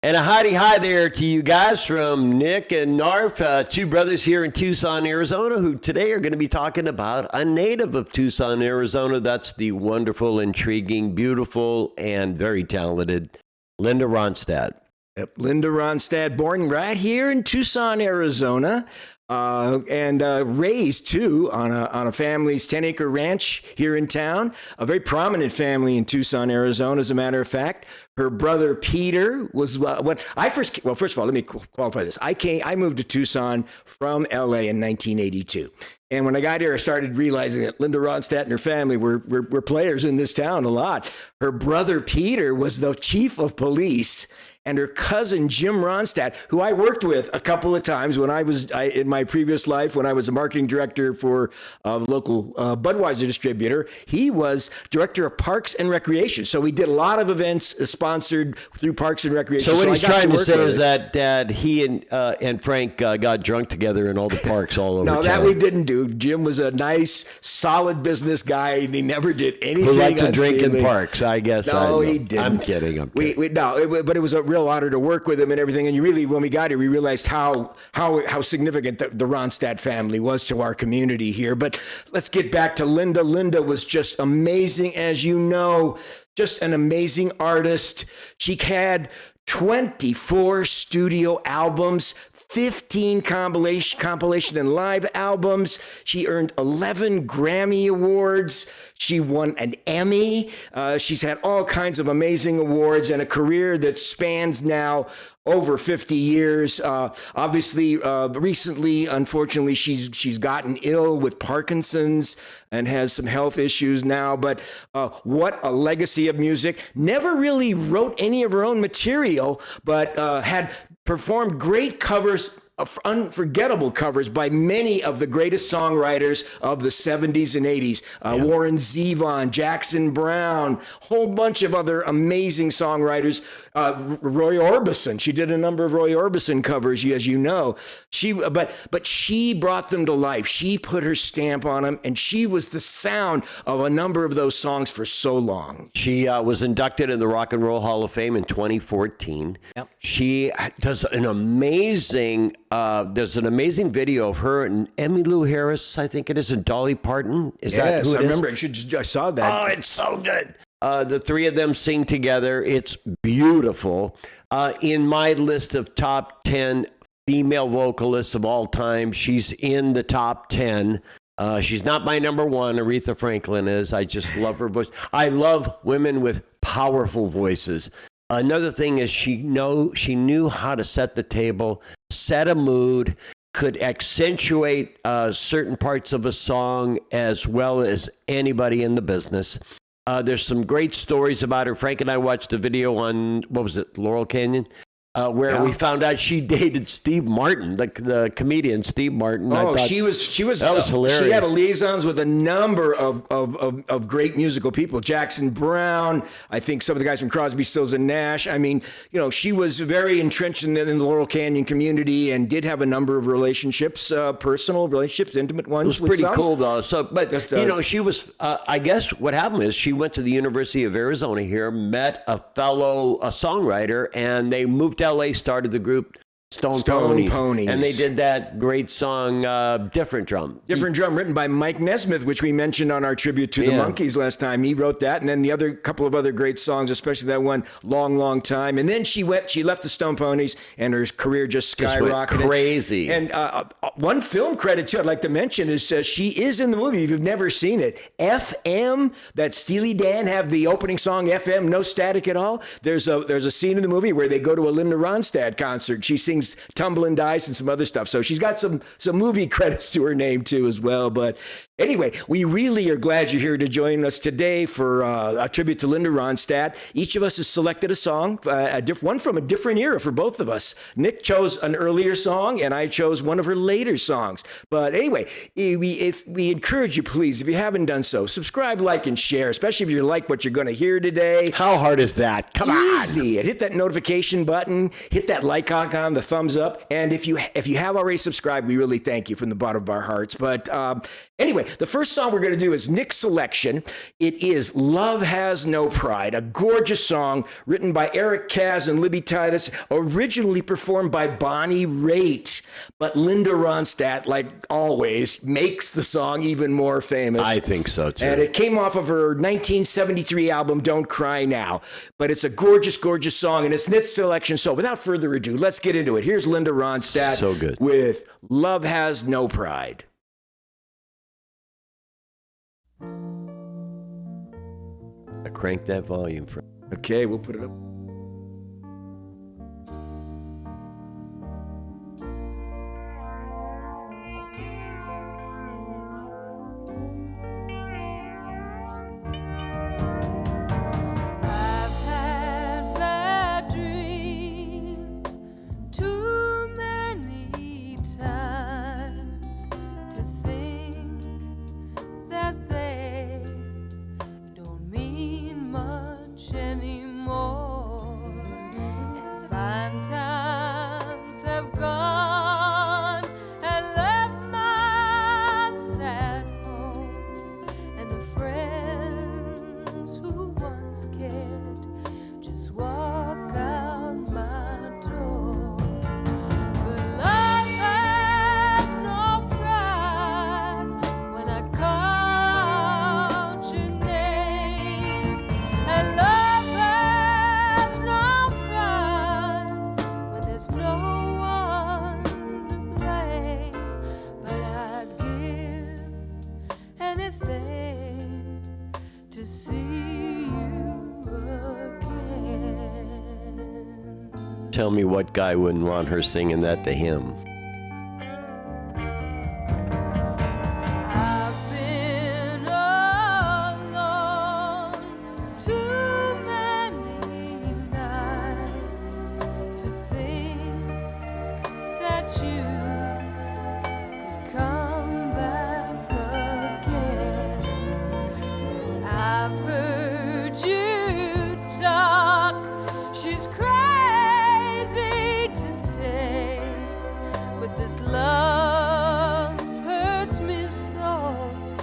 And a hi there to you guys from Nick and Knarf, two brothers here in Tucson, Arizona, who today are going to be talking about a native of Tucson, Arizona. That's the wonderful, intriguing, beautiful, and very talented Linda Ronstadt. Yep, Linda Ronstadt, born right here in Tucson, Arizona, and raised too on a family's 10-acre ranch here in town. A very prominent family in Tucson, Arizona, as a matter of fact. Her brother Peter was when I first. Well, first of all, let me qualify this. I moved to Tucson from LA in 1982. And when I got here, I started realizing that Linda Ronstadt and her family were players in this town a lot. Her brother Peter was the chief of police, and her cousin Jim Ronstadt, who I worked with a couple of times when in my previous life, when I was a marketing director for the local Budweiser distributor, he was director of Parks and Recreation. So we did a lot of events sponsored through Parks and Recreation. So what he's trying to say is that he and Frank got drunk together in all the parks all over town. No, that we didn't do. Jim was a nice, solid business guy, and he never did anything. Who liked to drink in parks, I guess. No, he didn't. I'm kidding. But it was a real honor to work with him and everything. And when we got here, we realized how significant the Ronstadt family was to our community here. But let's get back to Linda. Linda was just amazing, as you know, just an amazing artist. She had 24 studio albums, 15 compilation and live albums. She earned 11 Grammy Awards. She won an Emmy. She's had all kinds of amazing awards and a career that spans now over 50 years. Obviously, recently, unfortunately, she's gotten ill with Parkinson's and has some health issues now. But what a legacy of music. Never really wrote any of her own material, but had performed great covers, unforgettable covers by many of the greatest songwriters of the 70s and 80s. Warren Zevon, Jackson Browne, whole bunch of other amazing songwriters. Roy Orbison, she did a number of Roy Orbison covers, as you know. But she brought them to life. She put her stamp on them, and she was the sound of a number of those songs for so long. She was inducted in the Rock and Roll Hall of Fame in 2014. Yep. She does an amazing there's an amazing video of her and Emmylou Harris, I think it is, and Dolly Parton. Is that who it is? Remember. I saw that. Oh, it's so good. The three of them sing together. It's beautiful. In my list of top 10 female vocalists of all time, she's in the top 10. She's not my number one. Aretha Franklin is. I just love her voice. I love women with powerful voices. Another thing is she knew how to set the table, set a mood, could accentuate certain parts of a song as well as anybody in the business. There's some great stories about her. Frank and I watched a video on, Laurel Canyon, where we found out she dated Steve Martin, the comedian Steve Martin. Oh, she was that was hilarious. She had liaisons with a number of great musical people. Jackson Browne, I think some of the guys from Crosby, Stills and Nash. I mean, she was very entrenched in the Laurel Canyon community and did have a number of relationships, personal relationships, intimate ones. It was pretty cool though. So, but she was. I guess what happened is she went to the University of Arizona here, met a fellow songwriter, and they moved to LA, started the group Stone Ponies. And they did that great song, Different Drum. Different Drum, written by Mike Nesmith, which we mentioned on our tribute to the Monkees last time. He wrote that, and then the couple of other great songs, especially that one, Long, Long Time. And then she left the Stone Ponies, and her career just skyrocketed. Crazy. And one film credit, too, I'd like to mention is she is in the movie, if you've never seen it, FM, that Steely Dan have the opening song, FM, no static at all. There's a scene in the movie where they go to a Linda Ronstadt concert. She sings Tumbling Dice and some other stuff. So she's got some movie credits to her name too as well. But anyway, we really are glad you're here to join us today for a tribute to Linda Ronstadt. Each of us has selected a song, one from a different era for both of us. Nick chose an earlier song, and I chose one of her later songs. But anyway, we encourage you, please, if you haven't done so, subscribe, like, and share, especially if you like what you're going to hear today. How hard is that? Come on. Easy. Hit that notification button, hit that like icon, the thumbs up. And if you have already subscribed, we really thank you from the bottom of our hearts. But anyway, Anyway, the first song we're going to do is Nick's selection. It is Love Has No Pride, a gorgeous song written by Eric Kaz and Libby Titus, originally performed by Bonnie Raitt. But Linda Ronstadt, like always, makes the song even more famous. I think so, too. And it came off of her 1973 album, Don't Cry Now. But it's a gorgeous, gorgeous song, and it's Nick's selection. So without further ado, let's get into it. Here's Linda Ronstadt So good. with Love Has No Pride. I cranked that volume. Okay, we'll put it up. Tell me what guy wouldn't want her singing that to him.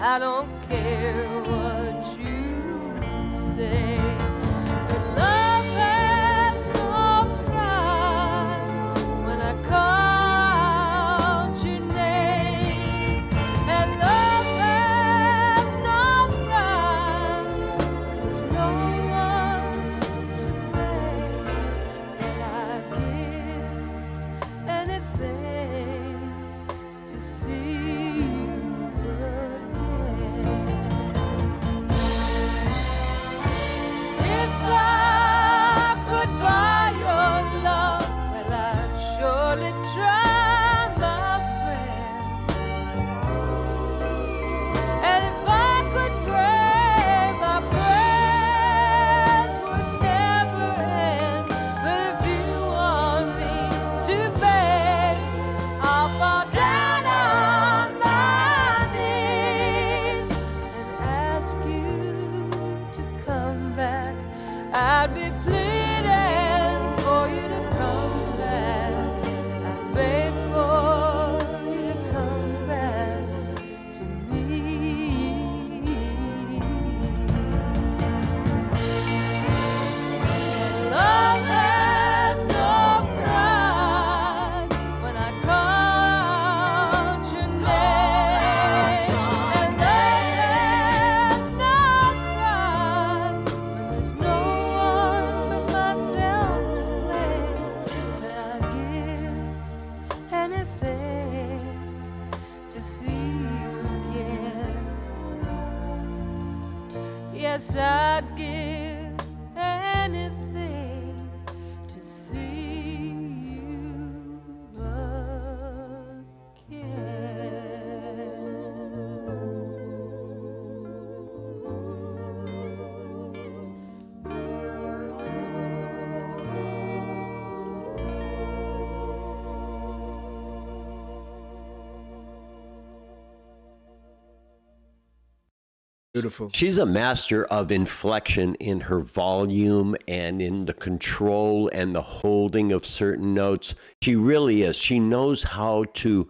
I don't care what you say, but love has no pride when I call your name, and love has no pride when there's no one to blame, but I'd give anything to see you again. If I could buy your love, well, I'd surely try, my friend. And if I could pray, my prayers would never end. But if you want me to beg, I'll fall down on my knees and ask you to come back. I'd be pleading for you to come back. I'd beg for you to come back to me. Love has no pride when I call your name, and love has no pride when there's no one but myself to blame. That I'd give anything to see you again. Yes, I'd give anything to see you Beautiful. She's a master of inflection in her volume and in the control and the holding of certain notes. She really is. She knows how to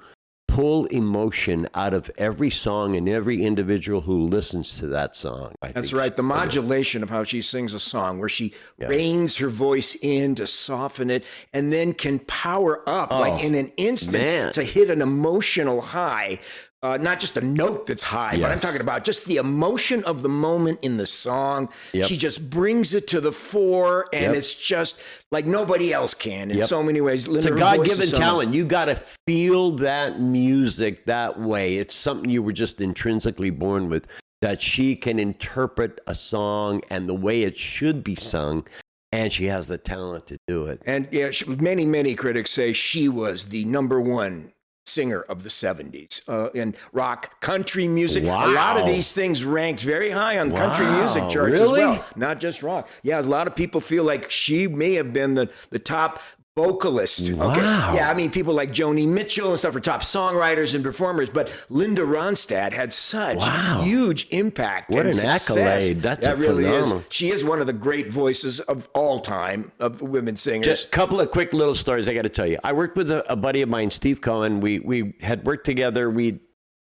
pull emotion out of every song and every individual who listens to that song. That's right. The modulation of how she sings a song, where she reins her voice in to soften it and then can power up like in an instant to hit an emotional high. Not just a note that's high, but I'm talking about just the emotion of the moment in the song. She just brings it to the fore, and it's just like nobody else can in so many ways. Linda, it's a God-given talent. You got to feel that music that way. It's something you were just intrinsically born with, that she can interpret a song and the way it should be sung. And she has the talent to do it. And many critics say she was the number one singer of the 70s in rock, country music. Wow. A lot of these things ranked very high on country music charts as well, not just rock. Yeah, a lot of people feel like she may have been the top vocalist. Wow. Okay. Yeah, I mean, people like Joni Mitchell and stuff are top songwriters and performers, but Linda Ronstadt had such huge impact. What and an success. accolade. That's that really phenomenal. is. She is one of the great voices of all time of women singers. Just a couple of quick little stories I got to tell you. I worked with a buddy of mine, Steve Cohen. We had worked together. We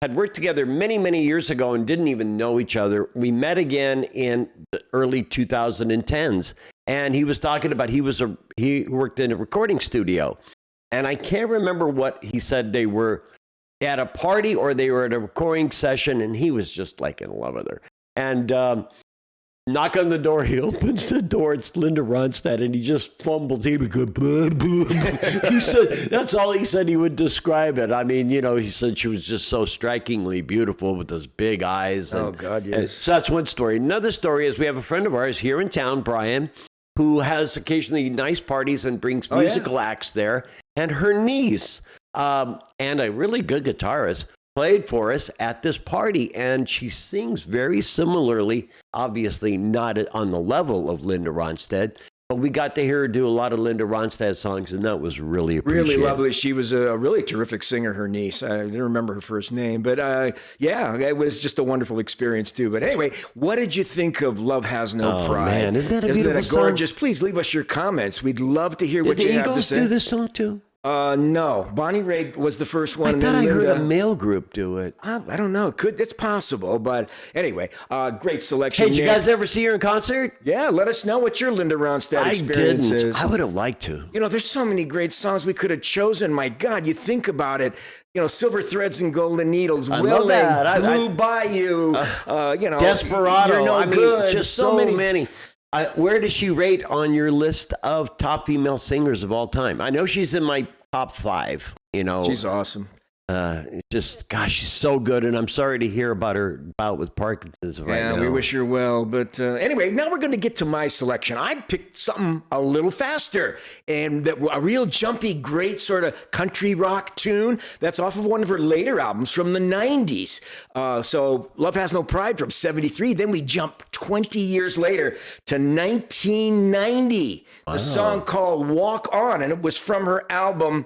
had worked together many years ago and didn't even know each other. We met again in the early 2010s. And he was talking about he worked in a recording studio. And I can't remember what he said. They were at a party or they were at a recording session, and he was just like in love with her. And knock on the door. He opens the door. It's Linda Ronstadt, and he just fumbles. He would go, blah, blah. He said, that's all he said he would describe it. I mean, he said she was just so strikingly beautiful with those big eyes. Oh, God, yes. So that's one story. Another story is we have a friend of ours here in town, Brian, who has occasionally nice parties and brings musical acts there. And her niece, and a really good guitarist, played for us at this party, and she sings very similarly, obviously not on the level of Linda Ronstadt, but we got to hear her do a lot of Linda Ronstadt songs, and that was really appreciated. Really lovely. She was a really terrific singer, her niece. I didn't remember her first name, but it was just a wonderful experience too. But anyway, what did you think of Love Has No Pride? Man, isn't that a beautiful gorgeous song? Please leave us your comments. We'd love to hear what you have to say. Did the Eagles do this song too? No. Bonnie Raitt was the first one. I and thought then I heard Linda. a male group do it. I don't know. It's possible. But anyway, great selection. Hey, did you guys ever see her in concert? Yeah, let us know what your Linda Ronstadt experience is. I would have liked to. There's so many great songs we could have chosen. My God, you think about it. Silver Threads and Golden Needles, love that. Blue Bayou, Desperado. You're No Good. Just so many. Where does she rate on your list of top female singers of all time? I know she's in my top 5. She's awesome. She's so good, and I'm sorry to hear about her bout with Parkinson's right now. Yeah, we wish her well. But anyway, now we're going to get to my selection. I picked something a little faster, and a real jumpy, great sort of country rock tune that's off of one of her later albums from the 90s. So Love Has No Pride from 73. Then we jump 20 years later to 1990. Wow. The song called Walk On, and it was from her album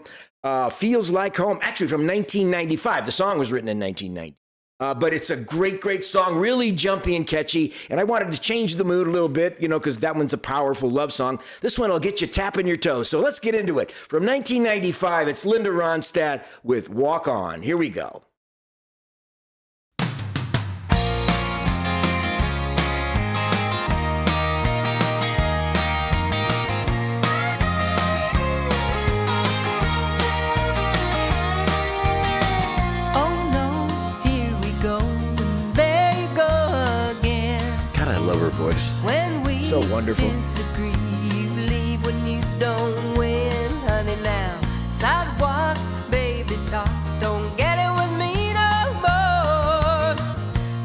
Feels Like Home, actually from 1995. The song was written in 1990. But it's a great song, really jumpy and catchy. And I wanted to change the mood a little bit, because that one's a powerful love song. This one will get you tapping your toes. So let's get into it. From 1995, it's Linda Ronstadt with Walk On. Here we go. Voice. When we so wonderful. Disagree, you leave when you don't win, honey. Now sidewalk, baby talk, don't get it with me no more.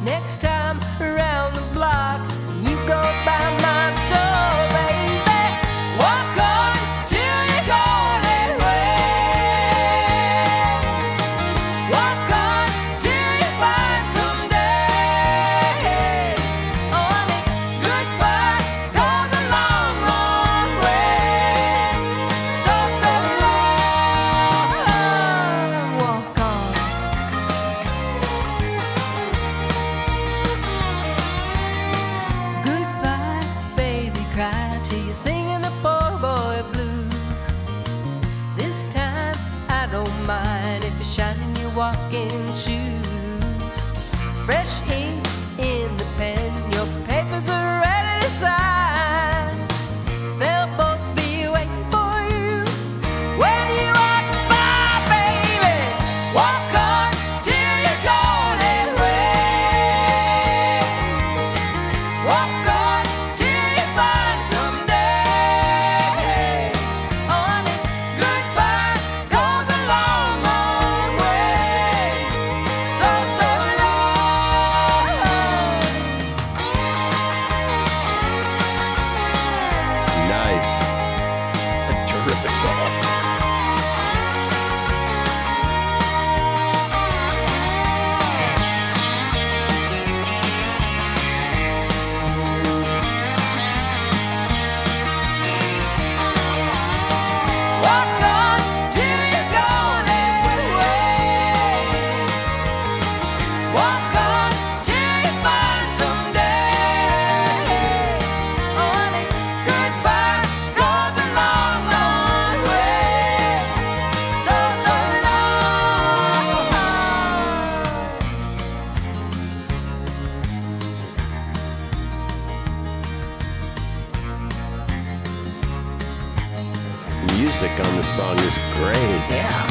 Next time around the block, you go by my door, baby. Walk on till you're gone anyway. Walk on till you find someday. Oh, honey. Goodbye goes a long, long way. So long, walk on. Goodbye, baby, cry till you're singing the poor boy blues. This time I don't mind if you're shining your walking shoes. Fresh ink in the pen, your papers are ready to sign. They'll both be waiting for you when you walk by, baby. Walk on till you're gone away. Walk on till you find someday. Honey, goodbye goes a long, long way. So, so long. Nice. A terrific song. Walk on till you're gone away. Walk on till you find someday. Honey, goodbye goes a long, long way. So, so long. Music on the song is great. Yeah.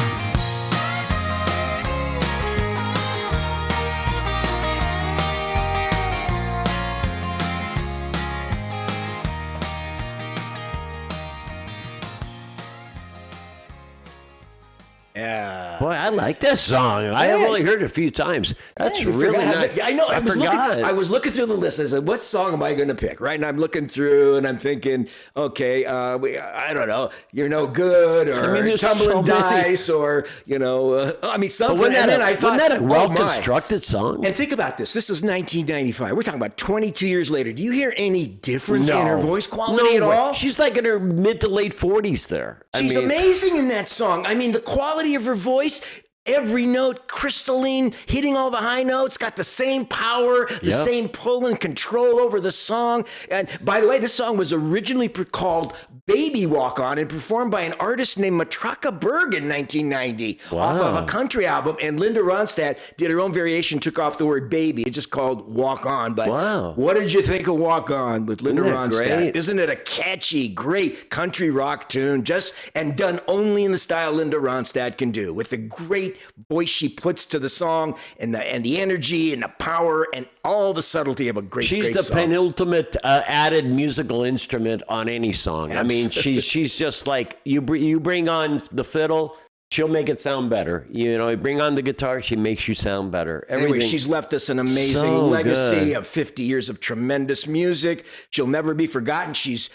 Yeah. Boy, I like that song. I have only heard it a few times. That's You really forgot. nice. I know. I I was looking through the list. I said, "What song am I going to pick?" Right, and I'm looking through, and I'm thinking, "Okay, I don't know. You're no good, or there's tumbling so many. dice, or something." Wasn't And that, then I thought, wasn't that a "Oh, my." well-constructed song? And think about this. This is 1995. We're talking about 22 years later. Do you hear any difference in her voice quality at way. all? She's like in her mid to late 40s there. She's amazing in that song. I mean, the quality of her voice, every note crystalline, hitting all the high notes, got the same power, the Yep. same pull and control over the song. And by the way, this song was originally called Baby Walk On and performed by an artist named Matraka Berg in 1990 off of a country album. And Linda Ronstadt did her own variation, took off the word baby. It's just called Walk On. But Wow. what did you think of Walk On with Linda Isn't that Ronstadt? great? Isn't it a catchy, great country rock tune, just and done only in the style Linda Ronstadt can do, with the great voice she puts to the song and the energy and the power and all the subtlety of a great, She's great the song. penultimate added musical instrument on any song. I mean, she's just like, you bring on the fiddle, she'll make it sound better. You know, you bring on the guitar, she makes you sound better. Anyway, she's left us an amazing So legacy good. of 50 years of tremendous music. She'll never be forgotten. She's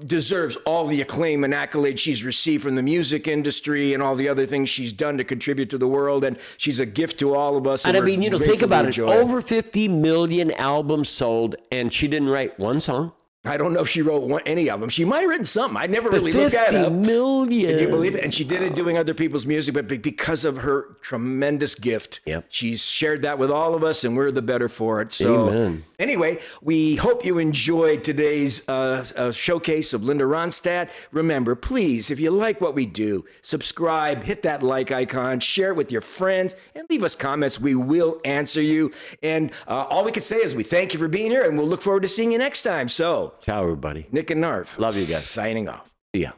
deserves all the acclaim and accolades she's received from the music industry and all the other things she's done to contribute to the world. And she's a gift to all of us. And I we're mean, think grateful about to it. enjoy Over 50 million albums sold, and she didn't write one song. I don't know if she wrote any of them. She might have written something. I never really looked at 50 it. million. Can you believe it? And she did it doing other people's music, but because of her tremendous gift, Yep. she's shared that with all of us, and we're the better for it. So, Amen. Anyway, we hope you enjoyed today's showcase of Linda Ronstadt. Remember, please, if you like what we do, subscribe, hit that like icon, share it with your friends, and leave us comments. We will answer you. And all we can say is we thank you for being here, and we'll look forward to seeing you next time. So, Ciao, everybody. Nick and Knarf. Love you guys. Signing off. Yeah.